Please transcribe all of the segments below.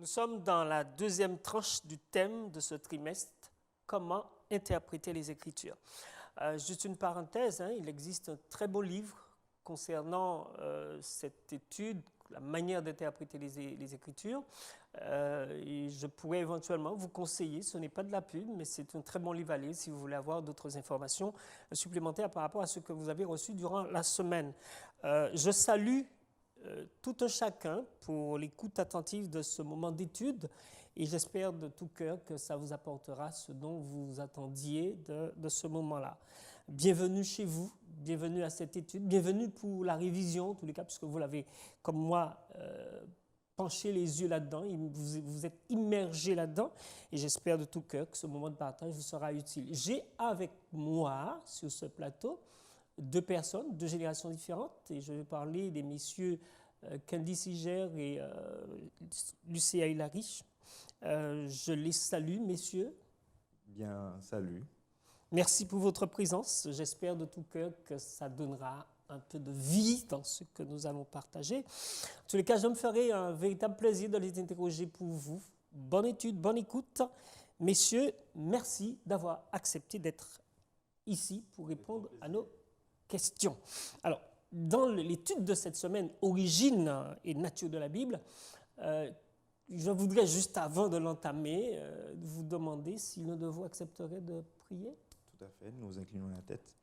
Nous sommes dans la deuxième tranche du thème de ce trimestre, comment interpréter les Écritures. Juste une parenthèse, il existe un très beau livre concernant cette étude, la manière d'interpréter les Écritures. Et je pourrais éventuellement vous conseiller, ce n'est pas de la pub, mais c'est un très bon livre à lire si vous voulez avoir d'autres informations supplémentaires par rapport à ce que vous avez reçu durant la semaine. Je salue tout un chacun pour l'écoute attentive de ce moment d'étude et j'espère de tout cœur que ça vous apportera ce dont vous attendiez de ce moment-là. Bienvenue chez vous, bienvenue à cette étude, bienvenue pour la révision en tous les cas, puisque vous l'avez, comme moi, penché les yeux là-dedans, vous êtes immergé là-dedans et j'espère de tout cœur que ce moment de partage vous sera utile. J'ai avec moi sur ce plateau deux personnes, deux générations différentes, et je vais parler des messieurs Candy Siger et Lucia Hilary. Je les salue, messieurs. Bien, salut. Merci pour votre présence. J'espère de tout cœur que ça donnera un peu de vie dans ce que nous allons partager. En tous les cas, je me ferai un véritable plaisir de les interroger pour vous. Bonne étude, bonne écoute. Messieurs, merci d'avoir accepté d'être ici pour répondre à nos questions. Alors, dans l'étude de cette semaine, Origine et nature de la Bible, je voudrais juste avant de l'entamer, vous demander si l'un de vous accepterait de prier. Tout à fait, nous inclinons la tête.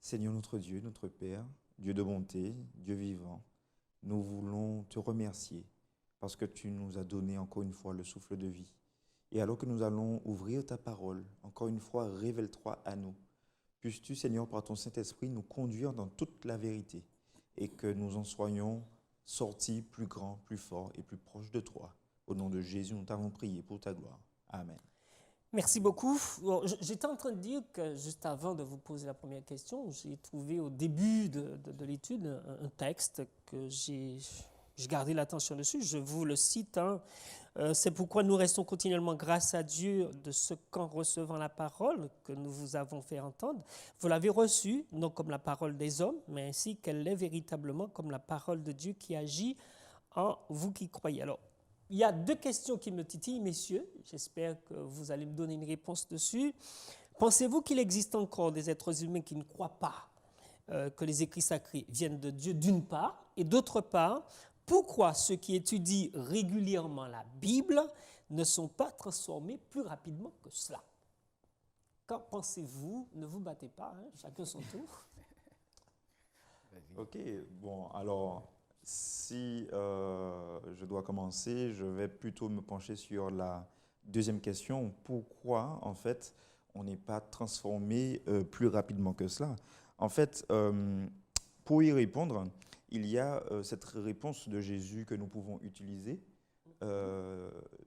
Seigneur notre Dieu, notre Père, Dieu de bonté, Dieu vivant, nous voulons te remercier parce que tu nous as donné encore une fois le souffle de vie. Et alors que nous allons ouvrir ta parole, encore une fois, révèle-toi à nous. Puisses-tu, Seigneur, par ton Saint-Esprit, nous conduire dans toute la vérité et que nous en soyons sortis plus grands, plus forts et plus proches de toi. Au nom de Jésus, nous t'avons prié pour ta gloire. Amen. Merci beaucoup. Bon, j'étais en train de dire que juste avant de vous poser la première question, j'ai trouvé au début de l'étude un texte que j'ai gardé l'attention dessus. Je vous le cite. C'est pourquoi nous restons continuellement grâce à Dieu de ce qu'en recevant la parole que nous vous avons fait entendre, vous l'avez reçue, non comme la parole des hommes, mais ainsi qu'elle l'est véritablement comme la parole de Dieu qui agit en vous qui croyez. Alors, il y a deux questions qui me titillent, messieurs. J'espère que vous allez me donner une réponse dessus. Pensez-vous qu'il existe encore des êtres humains qui ne croient pas que les écrits sacrés viennent de Dieu d'une part, et d'autre part, pourquoi ceux qui étudient régulièrement la Bible ne sont pas transformés plus rapidement que cela? Qu'en pensez-vous? Ne vous battez pas, chacun son tour. Ok, bon, alors, si je dois commencer, je vais plutôt me pencher sur la deuxième question. Pourquoi, en fait, on n'est pas transformé plus rapidement que cela? En fait, pour y répondre, il y a cette réponse de Jésus que nous pouvons utiliser,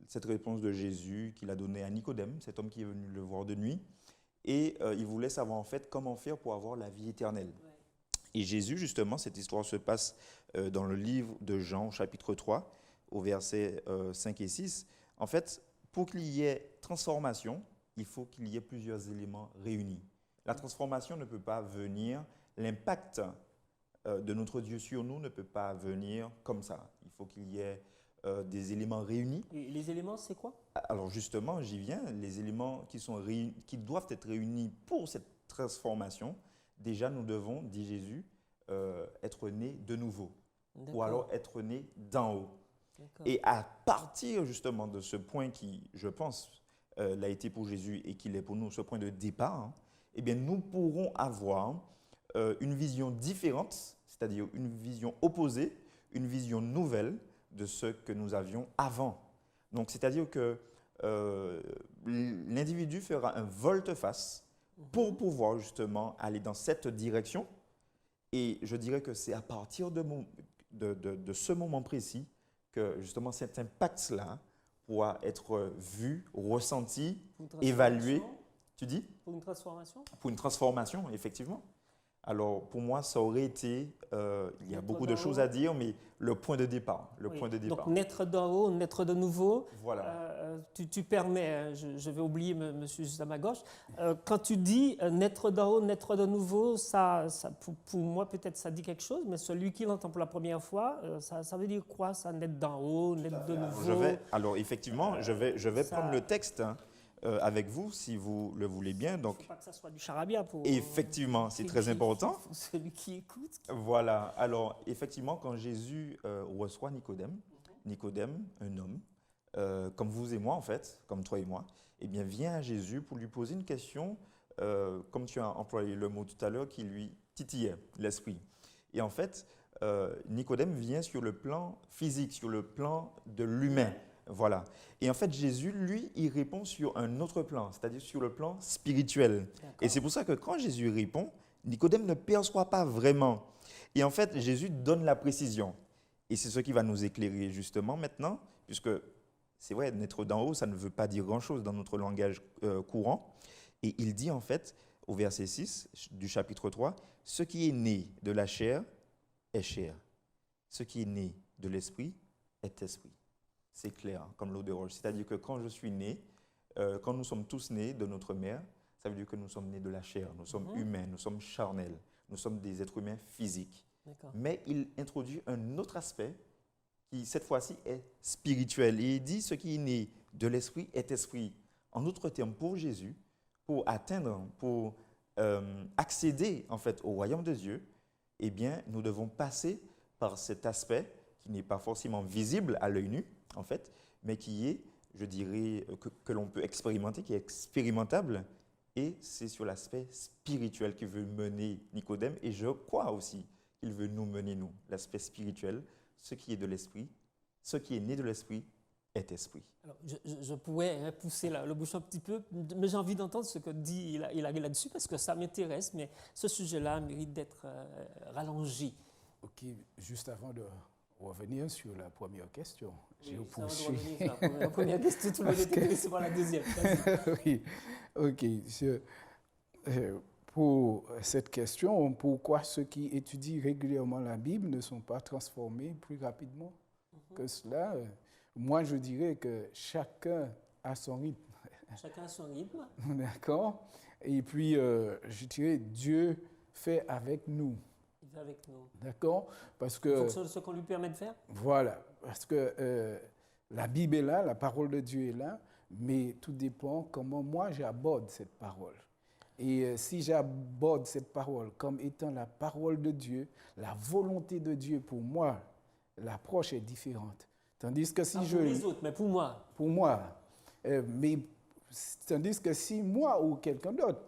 cette réponse de Jésus qu'il a donnée à Nicodème, cet homme qui est venu le voir de nuit, et il voulait savoir en fait comment faire pour avoir la vie éternelle. Ouais. Et Jésus, justement, cette histoire se passe dans le livre de Jean, chapitre 3, au verset 5 et 6. En fait, pour qu'il y ait transformation, il faut qu'il y ait plusieurs éléments réunis. La transformation ne peut pas venir, l'impact de notre Dieu sur nous ne peut pas venir comme ça. Il faut qu'il y ait des éléments réunis. Et les éléments, c'est quoi? Alors justement, j'y viens. Les éléments qui doivent être réunis pour cette transformation, déjà nous devons, dit Jésus, être nés de nouveau. Ou alors être nés d'en haut. Et à partir justement de ce point qui, je pense, l'a été pour Jésus et qu'il est pour nous ce point de départ, eh bien nous pourrons avoir une vision différente, c'est-à-dire une vision opposée, une vision nouvelle de ce que nous avions avant. Donc, c'est-à-dire que l'individu fera un volte-face pour pouvoir justement aller dans cette direction. Et je dirais que c'est à partir de ce moment précis que justement cet impact-là pourra être vu, ressenti, évalué. Tu dis? Pour une transformation? Pour une transformation, effectivement. Alors, pour moi, ça aurait été, il y a Naître beaucoup de d'en choses haut. à dire, mais le point de départ, Oui. point de Donc départ. naître d'en haut, naître de nouveau. Voilà. Tu permets, je vais oublier monsieur juste à ma gauche, quand tu dis naître d'en haut, naître de nouveau, pour moi peut-être ça dit quelque chose, mais celui qui l'entend pour la première fois, ça veut dire quoi ça, naître d'en haut, naître de nouveau? Alors effectivement, je vais ça- prendre le texte avec vous, si vous le voulez bien. Il ne Donc, faut pas que ça soit du charabia pour, effectivement, c'est très important. pour celui qui écoute. Voilà. Alors, effectivement, quand Jésus reçoit Nicodème, Nicodème, un homme, comme vous et moi, en fait, comme toi et moi, eh bien, vient à Jésus pour lui poser une question, comme tu as employé le mot tout à l'heure, qui lui titillait l'esprit. Et en fait, Nicodème vient sur le plan physique, sur le plan de l'humain. Voilà. Et en fait, Jésus, lui, il répond sur un autre plan, c'est-à-dire sur le plan spirituel. Et c'est pour ça que quand Jésus répond, Nicodème ne perçoit pas vraiment. Et en fait, Jésus donne la précision. Et c'est ce qui va nous éclairer justement maintenant, puisque c'est vrai, naître d'en haut, ça ne veut pas dire grand-chose dans notre langage courant. Et il dit en fait, au verset 6 du chapitre 3, « Ce qui est né de la chair est chair. Ce qui est né de l'esprit est esprit. » C'est clair, comme l'eau de roche. C'est-à-dire que quand je suis né, quand nous sommes tous nés de notre mère, ça veut dire que nous sommes nés de la chair, nous sommes humains, nous sommes charnels, nous sommes des êtres humains physiques. Mais il introduit un autre aspect qui, cette fois-ci, est spirituel. Et il dit, ce qui est né de l'esprit est esprit. En d'autres termes, pour Jésus, pour atteindre, pour accéder en fait au royaume de Dieu, eh bien, nous devons passer par cet aspect qui n'est pas forcément visible à l'œil nu, en fait, mais qui est, je dirais, que l'on peut expérimenter, qui est expérimentable. Et c'est sur l'aspect spirituel qu'il veut mener Nicodème. Et je crois aussi qu'il veut nous mener, nous, l'aspect spirituel. Ce qui est de l'esprit, ce qui est né de l'esprit est esprit. Alors, je pourrais pousser le bouchon un petit peu, mais j'ai envie d'entendre ce que dit Hilary là-dessus, parce que ça m'intéresse, mais ce sujet-là mérite d'être rallongé. Ok, juste avant de revenir sur la première question, j'ai poursuivi. La première question, tout le monde est intéressé par la deuxième. Oui, ok. Pour cette question, pourquoi ceux qui étudient régulièrement la Bible ne sont pas transformés plus rapidement que cela? Moi, je dirais que chacun a son rythme. Chacun a son rythme. D'accord. Et puis, je dirais, Dieu fait avec nous. Il fait avec nous. D'accord. Parce que, en fonction de ce qu'on lui permet de faire. Voilà. Parce que la Bible est là, la parole de Dieu est là, mais tout dépend comment moi j'aborde cette parole. Et si j'aborde cette parole comme étant la parole de Dieu, la volonté de Dieu pour moi, l'approche est différente. Tandis que si pour les autres, mais pour moi. Pour moi. Mais tandis que si moi ou quelqu'un d'autre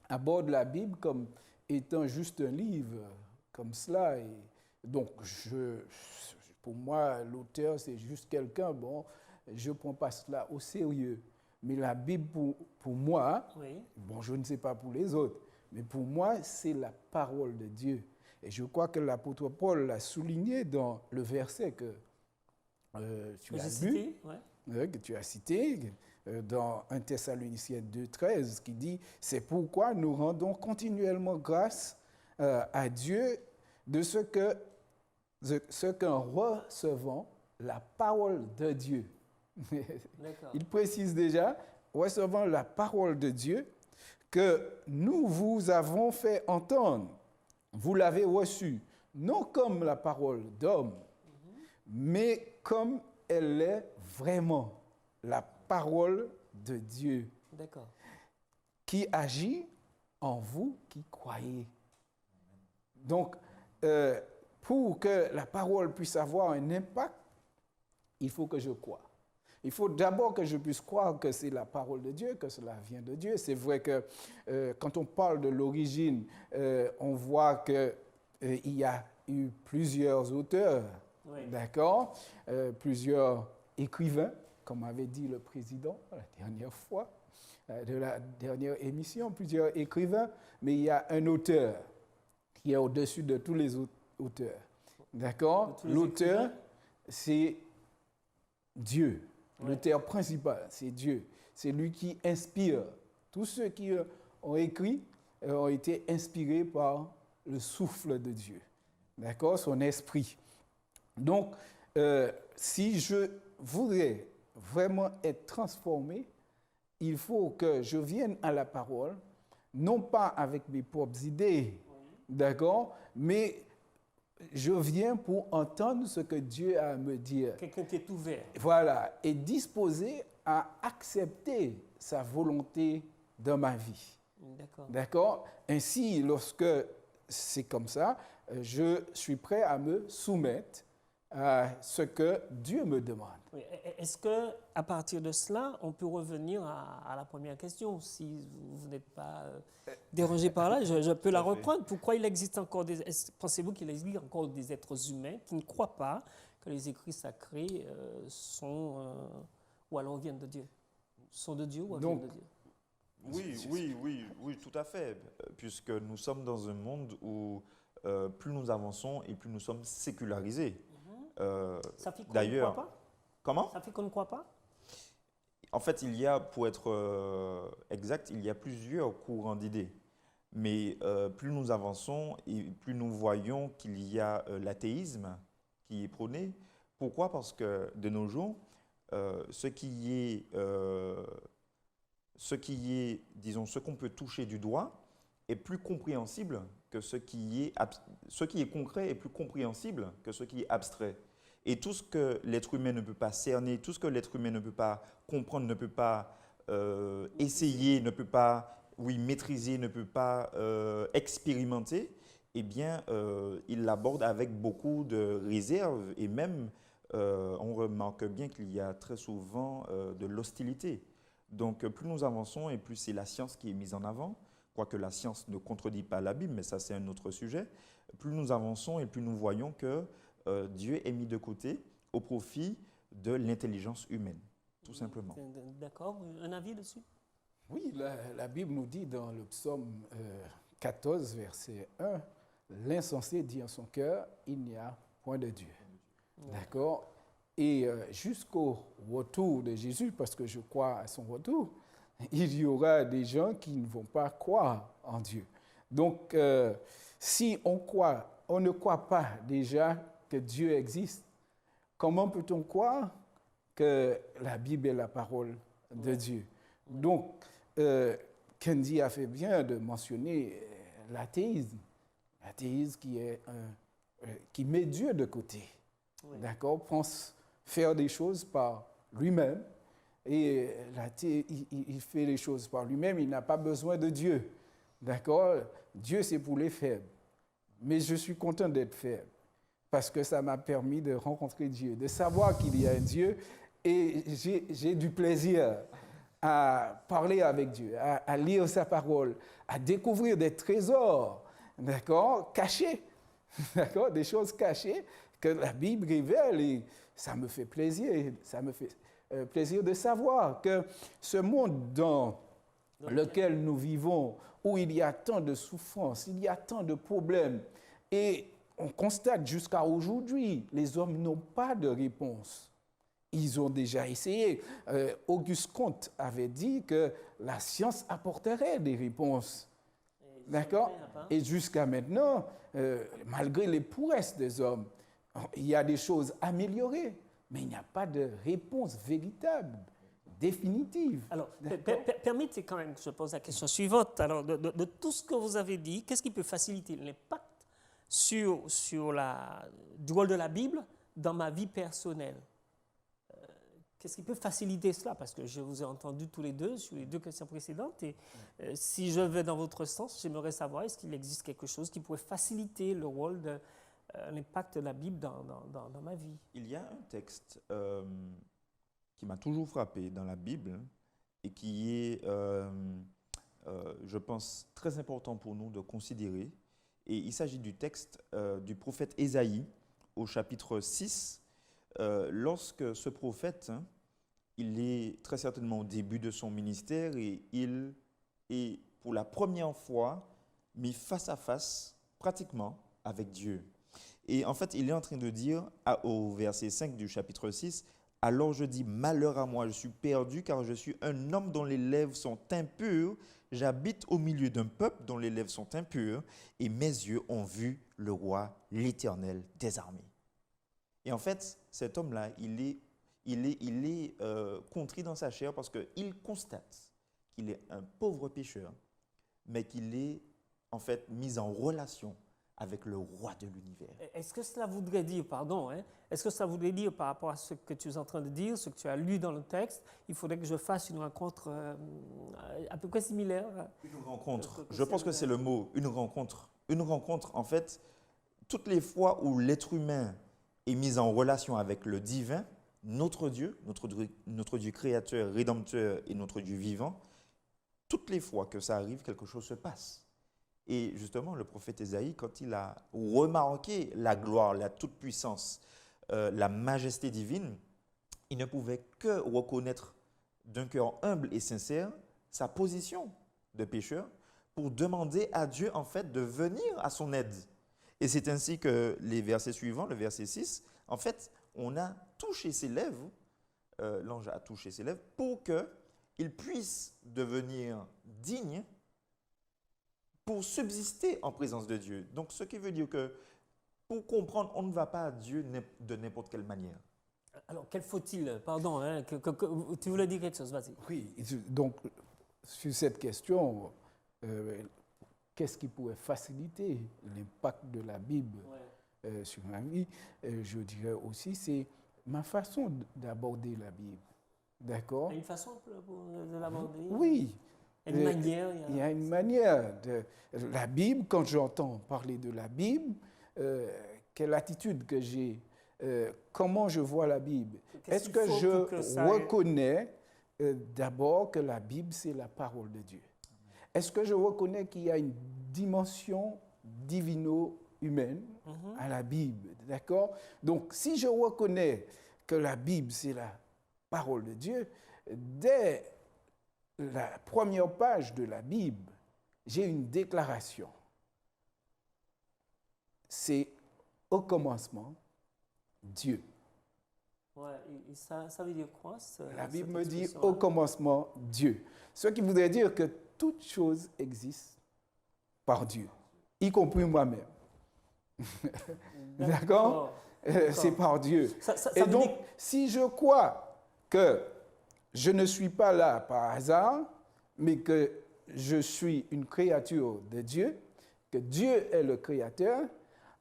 aborde la Bible comme étant juste un livre, comme cela, et donc pour moi, l'auteur, c'est juste quelqu'un, bon, je ne prends pas cela au sérieux. Mais la Bible, pour moi, bon, je ne sais pas pour les autres, mais pour moi, c'est la parole de Dieu. Et je crois que l'apôtre Paul l'a souligné dans le verset que tu as lu, que tu as cité, dans 1 Thessaloniciens 2,13, qui dit « C'est pourquoi nous rendons continuellement grâce à Dieu de ce qu'en recevant la parole de Dieu. » Il précise déjà, recevant la parole de Dieu, que nous vous avons fait entendre, vous l'avez reçue, non comme la parole d'homme, mais comme elle est vraiment, la parole de Dieu, qui agit en vous qui croyez. Donc, pour que la parole puisse avoir un impact, il faut que je croie. Il faut d'abord que je puisse croire que c'est la parole de Dieu, que cela vient de Dieu. C'est vrai que quand on parle de l'origine, on voit qu'il y a eu plusieurs auteurs, d'accord, plusieurs écrivains, comme avait dit le président la dernière fois, de la dernière émission, plusieurs écrivains, mais il y a un auteur qui est au-dessus de tous les autres auteurs. D'accord? L'auteur, c'est Dieu. L'auteur principal, c'est Dieu. C'est lui qui inspire. Tous ceux qui ont écrit ont été inspirés par le souffle de Dieu, d'accord, son esprit. Donc, si je voudrais vraiment être transformé, il faut que je vienne à la parole, non pas avec mes propres idées, d'accord, mais je viens pour entendre ce que Dieu a à me dire. Quelqu'un qui est ouvert. Voilà, et disposé à accepter sa volonté dans ma vie. D'accord. D'accord? Ainsi, lorsque c'est comme ça, je suis prêt à me soumettre à ce que Dieu me demande. Oui. Est-ce qu'à partir de cela, on peut revenir à la première question? Si vous n'êtes pas dérangé par là, je peux la reprendre. Pourquoi il existe encore pensez-vous qu'il existe encore des êtres humains qui ne croient pas que les écrits sacrés sont, ou alors viennent de Dieu? Sont de Dieu ou viennent de Dieu? Oui, tout à fait. Puisque nous sommes dans un monde où plus nous avançons et plus nous sommes sécularisés. Ça fait qu'on ne D'ailleurs, croit pas? comment? Ça fait qu'on ne croit pas? En fait, pour être exact, il y a plusieurs courants d'idées. Mais plus nous avançons et plus nous voyons qu'il y a l'athéisme qui est prôné. Pourquoi? Parce que de nos jours, ce qui est, disons, ce qu'on peut toucher du doigt est plus compréhensible que ce qui est concret est plus compréhensible que ce qui est abstrait. Et tout ce que l'être humain ne peut pas cerner, tout ce que l'être humain ne peut pas comprendre, ne peut pas essayer, ne peut pas, maîtriser, ne peut pas expérimenter, eh bien, il l'aborde avec beaucoup de réserve et même, on remarque bien qu'il y a très souvent de l'hostilité. Donc, plus nous avançons et plus c'est la science qui est mise en avant, quoique la science ne contredit pas la Bible, mais ça c'est un autre sujet. Plus nous avançons et plus nous voyons que Dieu est mis de côté au profit de l'intelligence humaine, tout simplement. D'accord. Un avis dessus? Oui, la Bible nous dit dans le psaume 14, verset 1, « L'insensé dit en son cœur, il n'y a point de Dieu. » D'accord? Et jusqu'au retour de Jésus, parce que je crois à son retour, il y aura des gens qui ne vont pas croire en Dieu. Donc, si on ne croit pas déjà que Dieu existe, comment peut-on croire que la Bible est la parole de Dieu? Donc, Kendi a fait bien de mentionner l'athéisme. L'athéisme qui met Dieu de côté. Oui. D'accord? Pense faire des choses par lui-même. Et il fait les choses par lui-même, il n'a pas besoin de Dieu. D'accord? Dieu, c'est pour les faibles. Mais je suis content d'être faible parce que ça m'a permis de rencontrer Dieu, de savoir qu'il y a un Dieu et j'ai du plaisir à parler avec Dieu, à lire sa parole, à découvrir des trésors, d'accord, cachés, d'accord, des choses cachées que la Bible révèle et ça me fait plaisir, plaisir de savoir que ce monde dans lequel nous vivons, où il y a tant de souffrances, il y a tant de problèmes, et on constate jusqu'à aujourd'hui, les hommes n'ont pas de réponse. Ils ont déjà essayé. Auguste Comte avait dit que la science apporterait des réponses. D'accord? Et jusqu'à maintenant, malgré les prouesses des hommes, il y a des choses améliorées. Mais il n'y a pas de réponse véritable, définitive. Alors, permettez quand même que je pose la question suivante. Alors, de tout ce que vous avez dit, qu'est-ce qui peut faciliter l'impact sur du rôle de la Bible dans ma vie personnelle? Qu'est-ce qui peut faciliter cela? Parce que je vous ai entendu tous les deux sur les deux questions précédentes. Et si je vais dans votre sens, j'aimerais savoir, est-ce qu'il existe quelque chose qui pourrait faciliter le rôle de l'impact de la Bible dans ma vie? Il y a un texte qui m'a toujours frappé dans la Bible et qui est, je pense, très important pour nous de considérer. Et il s'agit du texte du prophète Ésaïe au chapitre 6. Lorsque ce prophète, il est très certainement au début de son ministère et il est pour la première fois mis face à face pratiquement avec Dieu. Et en fait, il est en train de dire au verset 5 du chapitre 6, « Alors je dis, malheur à moi, je suis perdu car je suis un homme dont les lèvres sont impures, j'habite au milieu d'un peuple dont les lèvres sont impures, et mes yeux ont vu le roi, l'Éternel des armées. Et en fait, cet homme-là, il est contrit dans sa chair parce qu'il constate qu'il est un pauvre pécheur, mais qu'il est en fait mis en relation avec le roi de l'univers. Est-ce que cela voudrait dire, pardon, est-ce que cela voudrait dire par rapport à ce que tu es en train de dire, ce que tu as lu dans le texte, il faudrait que je fasse une rencontre à peu près similaire? Une rencontre, je pense que c'est le mot, une rencontre. Une rencontre, en fait, toutes les fois où l'être humain est mis en relation avec le divin, notre Dieu créateur, rédempteur et notre Dieu vivant, toutes les fois que ça arrive, quelque chose se passe. Et justement, le prophète Ésaïe, quand il a remarqué la gloire, la toute-puissance, la majesté divine, il ne pouvait que reconnaître d'un cœur humble et sincère sa position de pécheur pour demander à Dieu, en fait, de venir à son aide. Et c'est ainsi que les versets suivants, le verset 6, en fait, on a touché ses lèvres, l'ange a touché ses lèvres pour qu'il puisse devenir digne pour subsister en présence de Dieu. Donc, ce qui veut dire que pour comprendre, on ne va pas à Dieu de n'importe quelle manière. Alors, quel faut-il, pardon, tu voulais dire quelque chose, vas-y. Oui, donc, sur cette question, qu'est-ce qui pourrait faciliter l'impact de la Bible sur ma vie? Je dirais aussi, c'est ma façon d'aborder la Bible. D'accord? Une façon de l'aborder? Oui. Une manière? Il y a une manière. La Bible, quand j'entends parler de la Bible, quelle attitude que j'ai? Comment je vois la Bible? Est-ce que je reconnais d'abord que la Bible, c'est la parole de Dieu? Est-ce que je reconnais qu'il y a une dimension divino-humaine à la Bible? D'accord? Donc, si je reconnais que la Bible, c'est la parole de Dieu, dès la première page de la Bible, j'ai une déclaration. C'est au commencement, Dieu. Ouais, et ça veut dire quoi? La Bible me dit au commencement, Dieu. Ce qui voudrait dire que toute chose existe par Dieu, y compris moi-même. D'accord? C'est par Dieu. Et donc, si je crois que je ne suis pas là par hasard, mais que je suis une créature de Dieu, que Dieu est le créateur,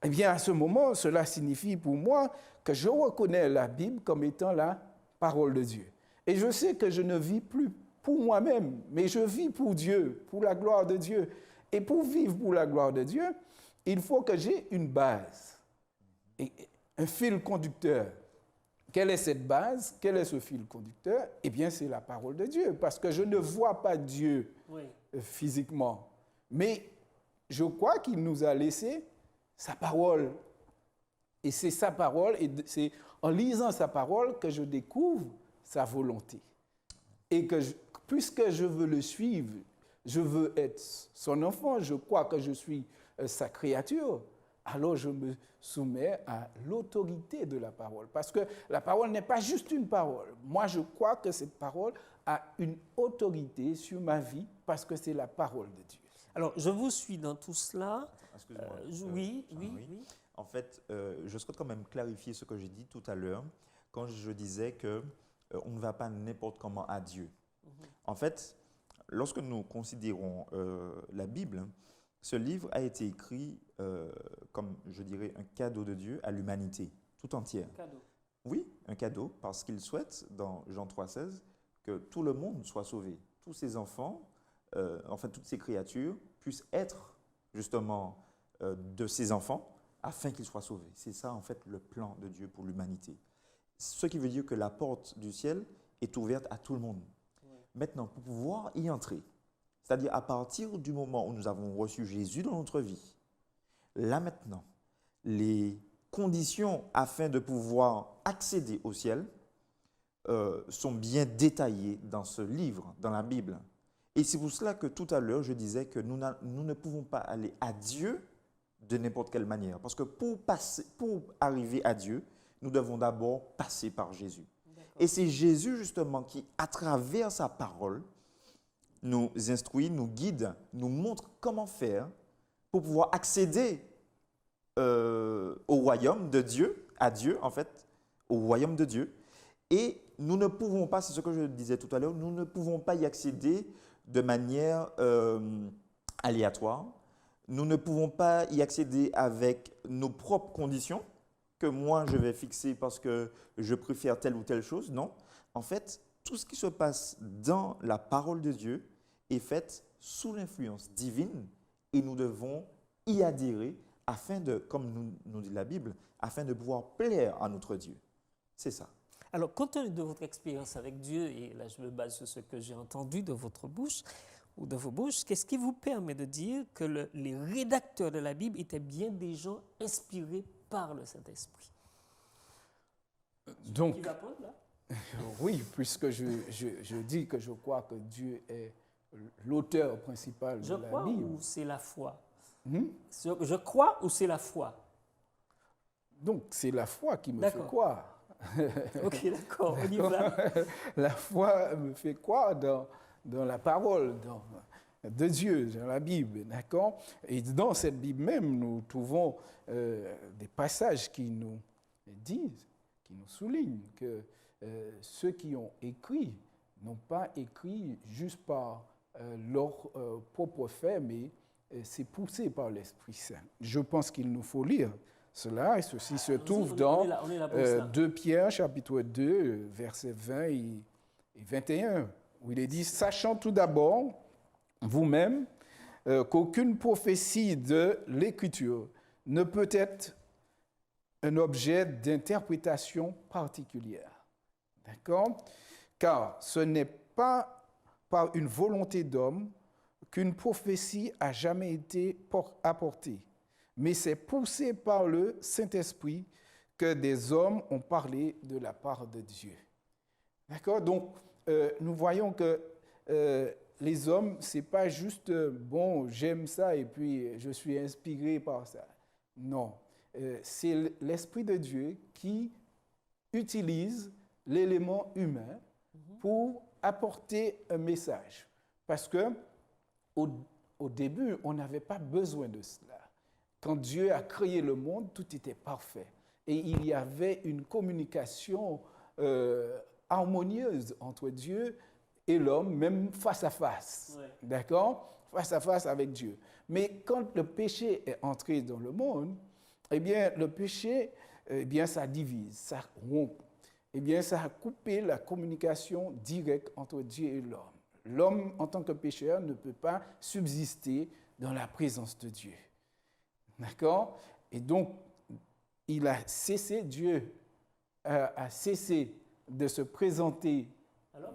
eh bien, à ce moment, cela signifie pour moi que je reconnais la Bible comme étant la parole de Dieu. Et je sais que je ne vis plus pour moi-même, mais je vis pour Dieu, pour la gloire de Dieu. Et pour vivre pour la gloire de Dieu, il faut que j'ai une base, et un fil conducteur. Quelle est cette base? Quel est ce fil conducteur? Eh bien, c'est la parole de Dieu, parce que je ne vois pas Dieu physiquement. Mais je crois qu'il nous a laissé sa parole. Et c'est sa parole, et c'est en lisant sa parole que je découvre sa volonté. Et que puisque je veux le suivre, je veux être son enfant, je crois que je suis sa créature, alors je me soumets à l'autorité de la parole. Parce que la parole n'est pas juste une parole. Moi, je crois que cette parole a une autorité sur ma vie parce que c'est la parole de Dieu. Alors, je vous suis dans tout cela. Excusez-moi. Oui. En fait, je souhaite quand même clarifier ce que j'ai dit tout à l'heure quand je disais qu'on ne va pas n'importe comment à Dieu. En fait, lorsque nous considérons la Bible, ce livre a été écrit comme, je dirais, un cadeau de Dieu à l'humanité tout entière. Un cadeau. Oui, un cadeau, parce qu'il souhaite, dans Jean 3,16, que tout le monde soit sauvé. Tous ces enfants, enfin toutes ces créatures, puissent être justement de ces enfants afin qu'ils soient sauvés. C'est ça, en fait, le plan de Dieu pour l'humanité. Ce qui veut dire que la porte du ciel est ouverte à tout le monde. Maintenant, pour pouvoir y entrer, c'est-à-dire à partir du moment où nous avons reçu Jésus dans notre vie, là maintenant, les conditions afin de pouvoir accéder au ciel sont bien détaillées dans ce livre, dans la Bible. Et c'est pour cela que tout à l'heure, je disais que nous ne pouvons pas aller à Dieu de n'importe quelle manière. Parce que pour arriver à Dieu, nous devons d'abord passer par Jésus. Et c'est Jésus, justement, qui, à travers sa parole, nous instruit, nous guide, nous montre comment faire pour pouvoir accéder au royaume de Dieu, à Dieu en fait, au royaume de Dieu. Et nous ne pouvons pas, c'est ce que je disais tout à l'heure, nous ne pouvons pas y accéder de manière aléatoire. Nous ne pouvons pas y accéder avec nos propres conditions que moi je vais fixer parce que je préfère telle ou telle chose. Non. En fait, tout ce qui se passe dans la parole de Dieu est fait sous l'influence divine et nous devons y adhérer afin de, comme nous dit la Bible, afin de pouvoir plaire à notre Dieu. C'est ça. Alors, compte tenu de votre expérience avec Dieu, et là je me base sur ce que j'ai entendu de votre bouche, ou de vos bouches, qu'est-ce qui vous permet de dire que les rédacteurs de la Bible étaient bien des gens inspirés par le Saint-Esprit? Donc, Qui va prendre, là? oui, puisque je dis que je crois que Dieu est l'auteur principal Je de la crois Bible. ou c'est la foi? Hmm? Je crois ou c'est la foi? Donc, c'est la foi qui me fait D'accord. croire. Ok, d'accord, on y va. La foi me fait croire dans la parole de Dieu, dans la Bible, d'accord? Et dans cette Bible même, nous trouvons des passages qui nous disent, qui nous soulignent que ceux qui ont écrit n'ont pas écrit juste par leur propre fait, mais c'est poussé par l'Esprit Saint. Je pense qu'il nous faut lire cela, et ceci se trouve dans on est là pour ça. 2 Pierre, chapitre 2, versets 20 et 21, où il est dit « Sachant tout d'abord, vous-même, qu'aucune prophétie de l'Écriture ne peut être un objet d'interprétation particulière. » D'accord? Car ce n'est pas par une volonté d'homme qu'une prophétie a jamais été apportée, mais c'est poussé par le Saint-Esprit que des hommes ont parlé de la part de Dieu. D'accord? Donc, nous voyons que les hommes, ce n'est pas juste bon, j'aime ça et puis je suis inspiré par ça. Non, c'est l'Esprit de Dieu qui utilise l'élément humain pour apporter un message. Parce que au début, on n'avait pas besoin de cela. Quand Dieu a créé le monde, tout était parfait. Et il y avait une communication harmonieuse entre Dieu et l'homme, même face à face. Ouais. D'accord? Face à face avec Dieu. Mais quand le péché est entré dans le monde, eh bien, le péché, eh bien, ça divise, ça rompt. Eh bien, ça a coupé la communication directe entre Dieu et l'homme. L'homme, en tant que pécheur, ne peut pas subsister dans la présence de Dieu. D'accord? Et donc, il a cessé, Dieu a cessé de se présenter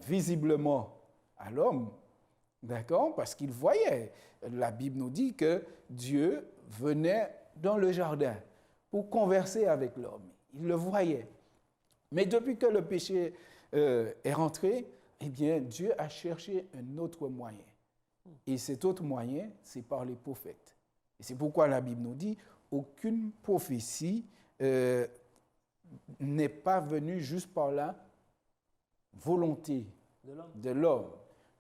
visiblement à l'homme. D'accord? Parce qu'il voyait. La Bible nous dit que Dieu venait dans le jardin pour converser avec l'homme. Il le voyait. Mais depuis que le péché est rentré, eh bien, Dieu a cherché un autre moyen. Et cet autre moyen, c'est par les prophètes. Et c'est pourquoi la Bible nous dit aucune prophétie n'est pas venue juste par la volonté de l'homme,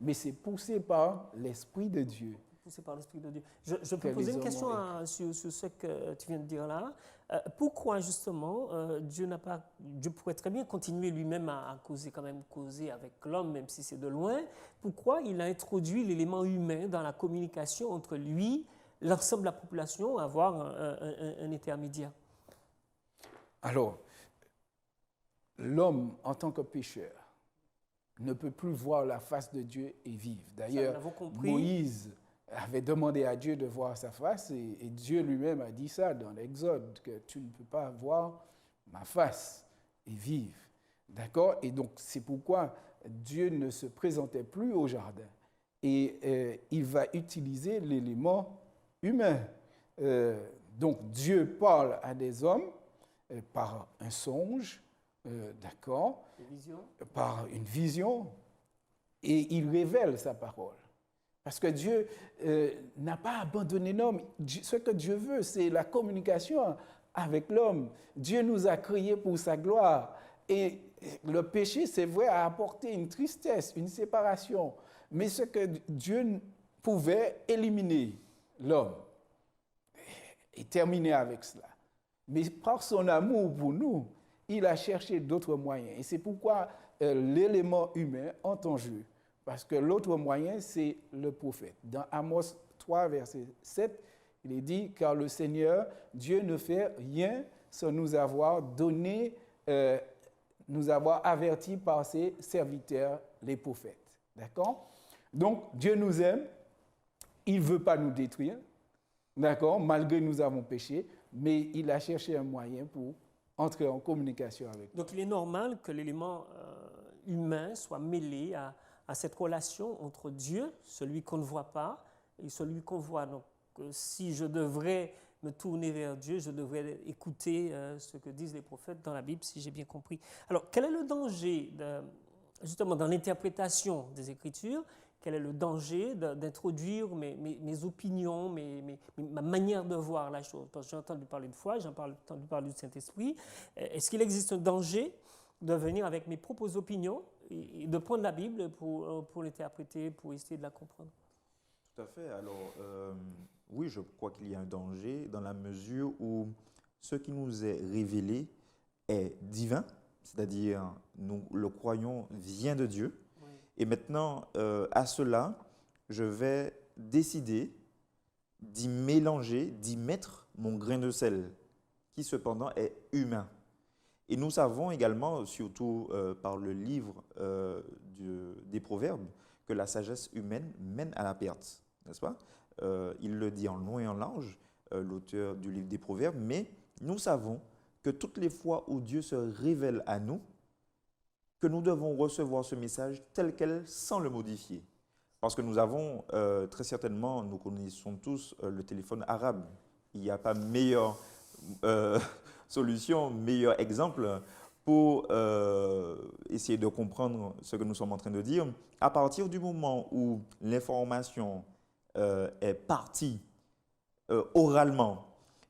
mais c'est poussé par l'Esprit de Dieu. Poussé par l'Esprit de Dieu. Je peux poser une question sur ce que tu viens de dire là. Pourquoi justement Dieu pourrait très bien continuer lui-même à causer avec l'homme, même si c'est de loin. Pourquoi il a introduit l'élément humain dans la communication entre lui, l'ensemble de la population, avoir un intermédiaire? Alors, l'homme en tant que pécheur ne peut plus voir la face de Dieu et vivre. D'ailleurs, Moïse avait demandé à Dieu de voir sa face et Dieu lui-même a dit ça dans l'Exode, que tu ne peux pas voir ma face et vivre. D'accord? Et donc, c'est pourquoi Dieu ne se présentait plus au jardin. Et il va utiliser l'élément humain. Donc, Dieu parle à des hommes par un songe, d'accord? Par une vision, et il révèle sa parole. Parce que Dieu n'a pas abandonné l'homme. Ce que Dieu veut, c'est la communication avec l'homme. Dieu nous a créés pour sa gloire. Et le péché, c'est vrai, a apporté une tristesse, une séparation. mais c'est que Dieu pouvait éliminer l'homme et terminer avec cela. Mais par son amour pour nous, il a cherché d'autres moyens. Et c'est pourquoi l'élément humain entre en jeu. Parce que l'autre moyen, c'est le prophète. Dans Amos 3, verset 7, il est dit « Car le Seigneur, Dieu ne fait rien sans nous avoir donné, nous avoir avertis par ses serviteurs, les prophètes. » D'accord? Donc, Dieu nous aime, il ne veut pas nous détruire, d'accord, malgré nous avons péché, mais il a cherché un moyen pour entrer en communication avec nous. Donc il est normal que l'élément humain soit mêlé à cette relation entre Dieu, celui qu'on ne voit pas, et celui qu'on voit. Donc si je devrais me tourner vers Dieu, je devrais écouter ce que disent les prophètes dans la Bible, si j'ai bien compris. Alors quel est le danger, justement dans l'interprétation des Écritures, quel est le danger d'introduire mes opinions, ma manière de voir la chose? Parce que j'ai entendu parler une fois, j'ai entendu parler du Saint-Esprit. Est-ce qu'il existe un danger de venir avec mes propres opinions et de prendre la Bible pour l'interpréter, pour essayer de la comprendre? Tout à fait. Alors, oui, je crois qu'il y a un danger dans la mesure où ce qui nous est révélé est divin, c'est-à-dire nous le croyons vient de Dieu. Et maintenant, à cela, je vais décider d'y mélanger, d'y mettre mon grain de sel, qui cependant est humain. Et nous savons également, surtout par le livre des Proverbes, que la sagesse humaine mène à la perte, n'est-ce pas? Il le dit en long et en large, l'auteur du livre des Proverbes, mais nous savons que toutes les fois où Dieu se révèle à nous, que nous devons recevoir ce message tel quel sans le modifier. Parce que nous avons, très certainement, nous connaissons tous le téléphone arabe. Il n'y a pas meilleure solution, meilleur exemple pour essayer de comprendre ce que nous sommes en train de dire. À partir du moment où l'information est partie oralement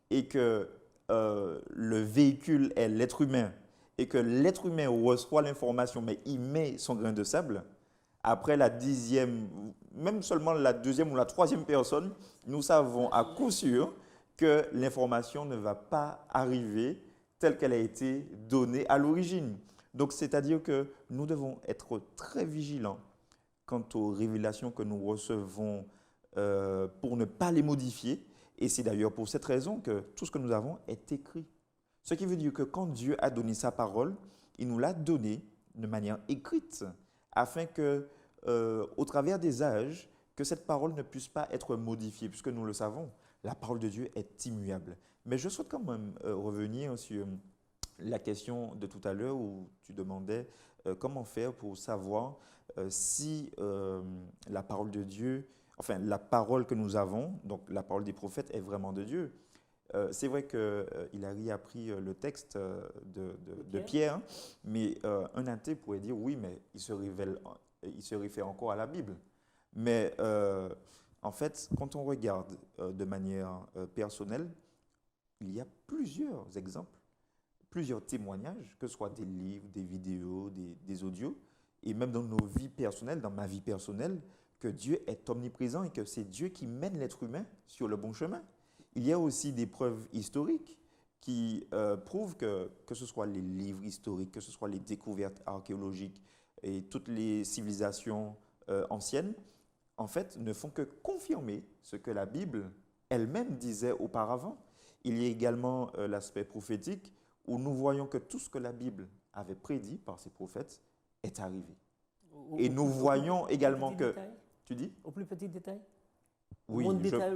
et que le véhicule est l'être humain, et que l'être humain reçoit l'information, mais il met son grain de sable, après la 10e, même seulement la 2e ou la 3e personne, nous savons à coup sûr que l'information ne va pas arriver telle qu'elle a été donnée à l'origine. Donc, c'est-à-dire que nous devons être très vigilants quant aux révélations que nous recevons pour ne pas les modifier. Et c'est d'ailleurs pour cette raison que tout ce que nous avons est écrit. Ce qui veut dire que quand Dieu a donné sa parole, il nous l'a donnée de manière écrite, afin que, au travers des âges, que cette parole ne puisse pas être modifiée, puisque nous le savons, la parole de Dieu est immuable. Mais je souhaite quand même revenir sur la question de tout à l'heure où tu demandais comment faire pour savoir si la parole de Dieu, enfin la parole que nous avons, donc la parole des prophètes, est vraiment de Dieu. C'est vrai qu'il a appris le texte de Pierre, mais un athée pourrait dire oui, mais il se réfère encore à la Bible. Mais en fait, quand on regarde de manière personnelle, il y a plusieurs exemples, plusieurs témoignages, que ce soit des livres, des vidéos, des audios, et même dans nos vies personnelles, dans ma vie personnelle, que Dieu est omniprésent et que c'est Dieu qui mène l'être humain sur le bon chemin. Il y a aussi des preuves historiques qui prouvent que ce soit les livres historiques, que ce soit les découvertes archéologiques et toutes les civilisations anciennes, en fait, ne font que confirmer ce que la Bible elle-même disait auparavant. Il y a également l'aspect prophétique où nous voyons que tout ce que la Bible avait prédit par ses prophètes est arrivé. Et nous voyons également que... Tu dis? Au plus petit détail? Oui,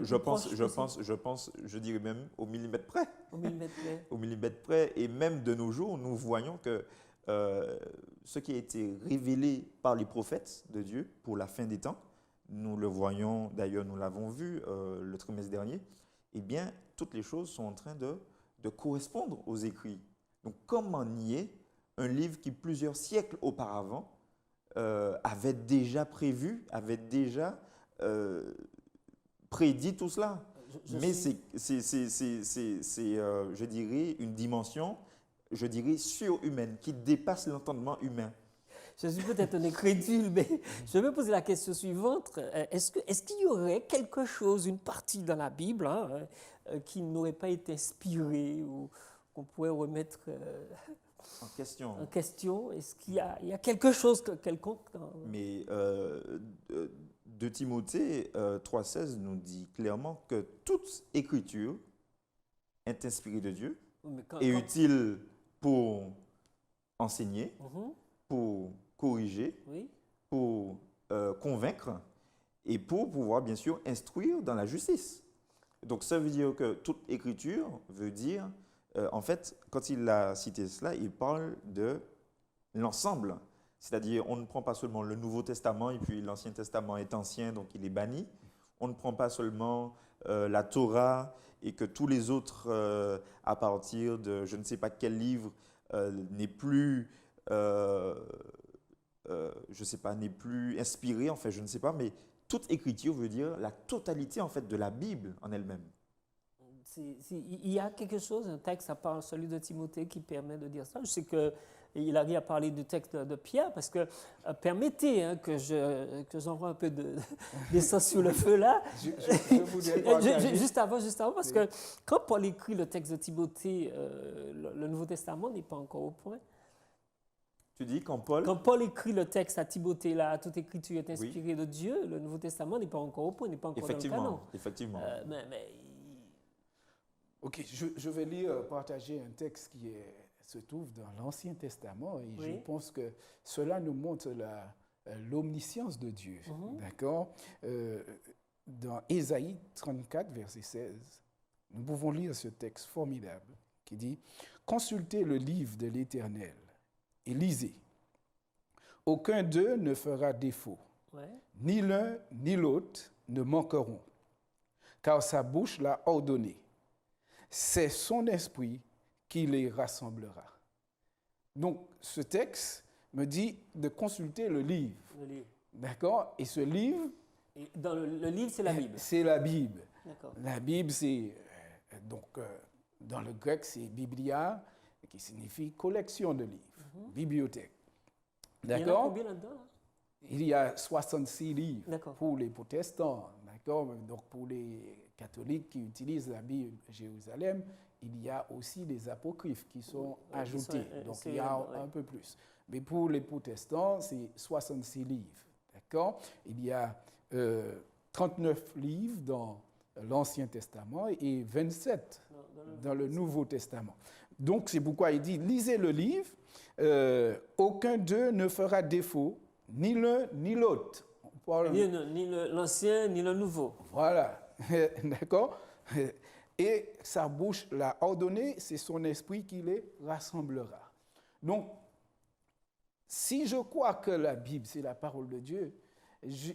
je pense, je dirais même au millimètre près. Au millimètre près. Au millimètre près. Et même de nos jours, nous voyons que ce qui a été révélé par les prophètes de Dieu pour la fin des temps, nous le voyons, d'ailleurs nous l'avons vu le trimestre dernier, eh bien, toutes les choses sont en train de correspondre aux écrits. Donc, comment nier un livre qui, plusieurs siècles auparavant, avait déjà prévu, avait déjà prédit tout cela? Mais c'est, je dirais, une dimension, je dirais, surhumaine, qui dépasse l'entendement humain. je suis peut-être un incrédule, mais je vais poser la question suivante. Est-ce qu'il y aurait quelque chose, une partie dans la Bible, hein, qui n'aurait pas été inspirée ou qu'on pourrait remettre En en question? Est-ce qu'il y a quelque chose quelconque Mais 2 Timothée 3,16 nous dit clairement que toute écriture est inspirée de Dieu et utile pour enseigner, pour corriger, Oui. pour convaincre et pour pouvoir bien sûr instruire dans la justice. Donc ça veut dire que toute écriture veut dire, en fait, quand il a cité cela, il parle de l'ensemble. C'est-à-dire, on ne prend pas seulement le Nouveau Testament et puis l'Ancien Testament est ancien, donc il est banni. On ne prend pas seulement la Torah et que tous les autres, à partir de je ne sais pas quel livre, n'est plus, je sais pas, n'est plus inspiré, en fait, je ne sais pas, mais toute écriture veut dire la totalité, en fait, de la Bible en elle-même. Il y a quelque chose, un texte à part celui de Timothée qui permet de dire ça. Je sais qu'il arrive à parler du texte de Pierre parce que, permettez hein, que j'envoie un peu d'essence sur le feu là. Juste avant, parce que quand Paul écrit le texte de Timothée, le Nouveau Testament n'est pas encore au point. Tu dis quand Paul écrit le texte à Timothée, là, toute écriture est inspirée de Dieu, le Nouveau Testament n'est pas encore au point, n'est pas encore dans le canon. Effectivement. Ok, je vais partager un texte qui se trouve dans l'Ancien Testament et je pense que cela nous montre l'omniscience de Dieu. D'accord? Dans Ésaïe 34, verset 16, nous pouvons lire ce texte formidable qui dit « Consultez le livre de l'Éternel et lisez. Aucun d'eux ne fera défaut. Ni l'un ni l'autre ne manqueront, car sa bouche l'a ordonné. C'est son esprit qui les rassemblera. » Donc, ce texte me dit de consulter le livre. D'accord? Et ce livre... Et dans le livre, c'est la Bible. C'est la Bible. D'accord. La Bible, c'est... dans le grec, c'est biblia, qui signifie collection de livres, bibliothèque. D'accord? Il y en a combien là-dedans? Là? Il y a 66 livres pour les protestants. D'accord? Donc, pour les catholiques qui utilisent la Bible Jérusalem, il y a aussi des apocryphes qui sont ajoutés. Donc, il y a un peu plus. Mais pour les protestants, c'est 66 livres. D'accord? Il y a 39 livres dans l'Ancien Testament et 27 dans le Nouveau Testament. Donc, c'est pourquoi il dit, lisez le livre, aucun d'eux ne fera défaut, ni l'un ni l'autre. Ni l'ancien, ni le nouveau. Voilà, d'accord? Et sa bouche l'a ordonné, c'est son esprit qui les rassemblera. Donc, si je crois que la Bible, c'est la parole de Dieu,